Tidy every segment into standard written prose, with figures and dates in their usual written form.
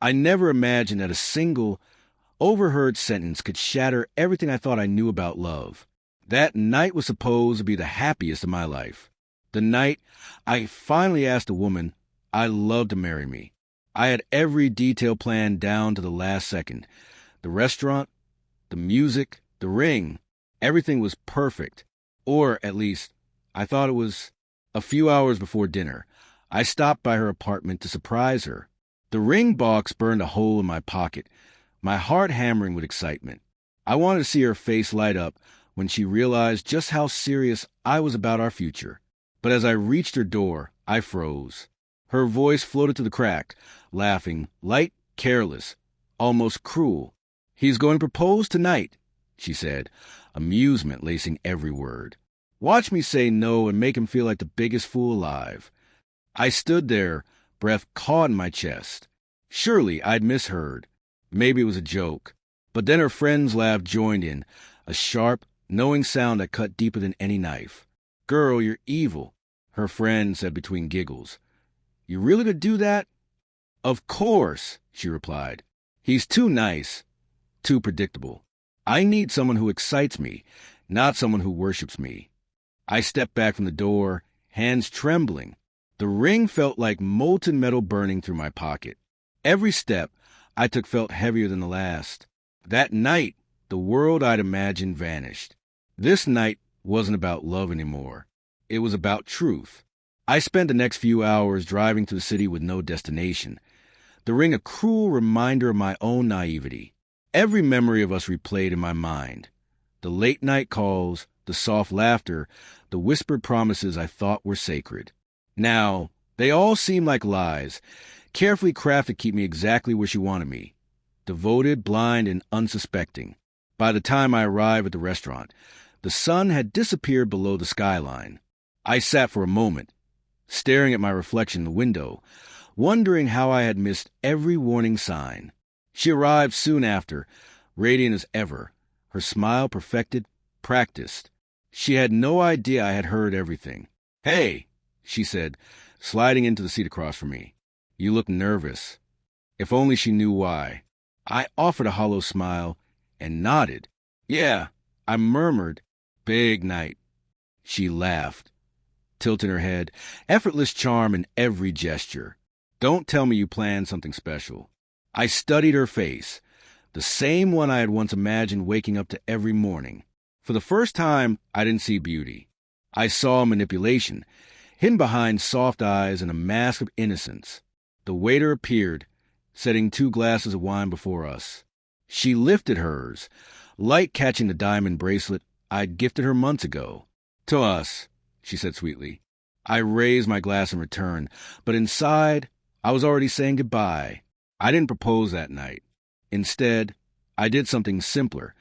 I never imagined that a single, overheard sentence could shatter everything I thought I knew about love. That night was supposed to be the happiest of my life. The night I finally asked a woman I loved to marry me. I had every detail planned down to the last second. The restaurant, the music, the ring, everything was perfect. Or, at least, I thought it was. A few hours before dinner, I stopped by her apartment to surprise her. The ring box burned a hole in my pocket, my heart hammering with excitement. I wanted to see her face light up when she realized just how serious I was about our future. But as I reached her door, I froze. Her voice floated to the crack, laughing, light, careless, almost cruel. "He's going to propose tonight," she said, amusement lacing every word. Watch me say no and make him feel like the biggest fool alive. I stood there, breath caught in my chest. Surely I'd misheard. Maybe it was a joke. But then her friend's laugh joined in, a sharp, knowing sound that cut deeper than any knife. "Girl, you're evil," her friend said between giggles. "You really could do that?" "Of course," she replied. "He's too nice, too predictable. I need someone who excites me, not someone who worships me." I stepped back from the door, hands trembling. The ring felt like molten metal burning through my pocket. Every step I took felt heavier than the last. That night, the world I'd imagined vanished. This night wasn't about love anymore. It was about truth. I spent the next few hours driving through the city with no destination. The ring a cruel reminder of my own naivety. Every memory of us replayed in my mind. The late-night calls, the soft laughter, the whispered promises I thought were sacred. Now, they all seem like lies, carefully crafted to keep me exactly where she wanted me. Devoted, blind, and unsuspecting. By the time I arrived at the restaurant, the sun had disappeared below the skyline. I sat for a moment, staring at my reflection in the window, wondering how I had missed every warning sign. She arrived soon after, radiant as ever, her smile perfected, practiced. She had no idea I had heard everything. "Hey," she said, sliding into the seat across from me. "You look nervous." If only she knew why. I offered a hollow smile and nodded. "Yeah," I murmured. "Big night." She laughed, tilting her head, effortless charm in every gesture. "Don't tell me you planned something special." I studied her face, the same one I had once imagined waking up to every morning. For the first time, I didn't see beauty. I saw manipulation, hidden behind soft eyes and a mask of innocence. The waiter appeared, setting 2 glasses of wine before us. She lifted hers, light catching the diamond bracelet I'd gifted her months ago. "To us," she said sweetly. I raised my glass in return, but inside, I was already saying goodbye. I didn't propose that night. Instead, I did something simpler.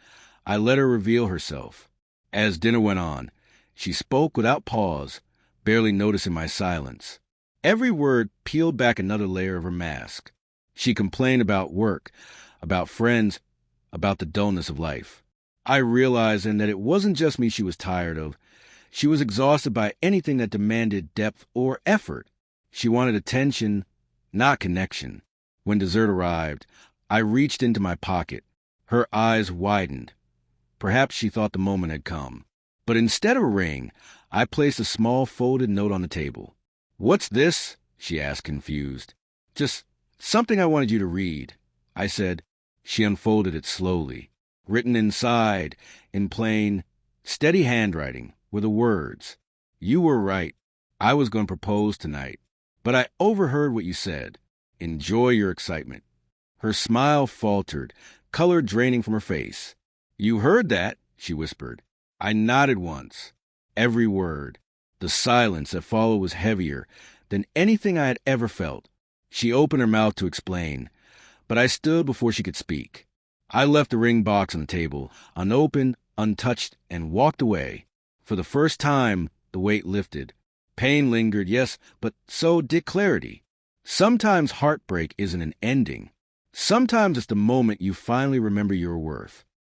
I let her reveal herself. As dinner went on, she spoke without pause, barely noticing my silence. Every word peeled back another layer of her mask. She complained about work, about friends, about the dullness of life. I realized then that it wasn't just me she was tired of. She was exhausted by anything that demanded depth or effort. She wanted attention, not connection. When dessert arrived, I reached into my pocket. Her eyes widened. Perhaps she thought the moment had come. But instead of a ring, I placed a small folded note on the table. "What's this?" she asked, confused. "Just something I wanted you to read," I said. She unfolded it slowly. Written inside, in plain, steady handwriting, were the words, "You were right. I was going to propose tonight. But I overheard what you said. Enjoy your excitement." Her smile faltered, color draining from her face. "You heard that?" she whispered. I nodded once. Every word. The silence that followed was heavier than anything I had ever felt. She opened her mouth to explain, but I stood before she could speak. I left the ring box on the table, unopened, untouched, and walked away. For the first time, the weight lifted. Pain lingered, yes, but so did clarity. Sometimes heartbreak isn't an ending. Sometimes it's the moment you finally remember your worth.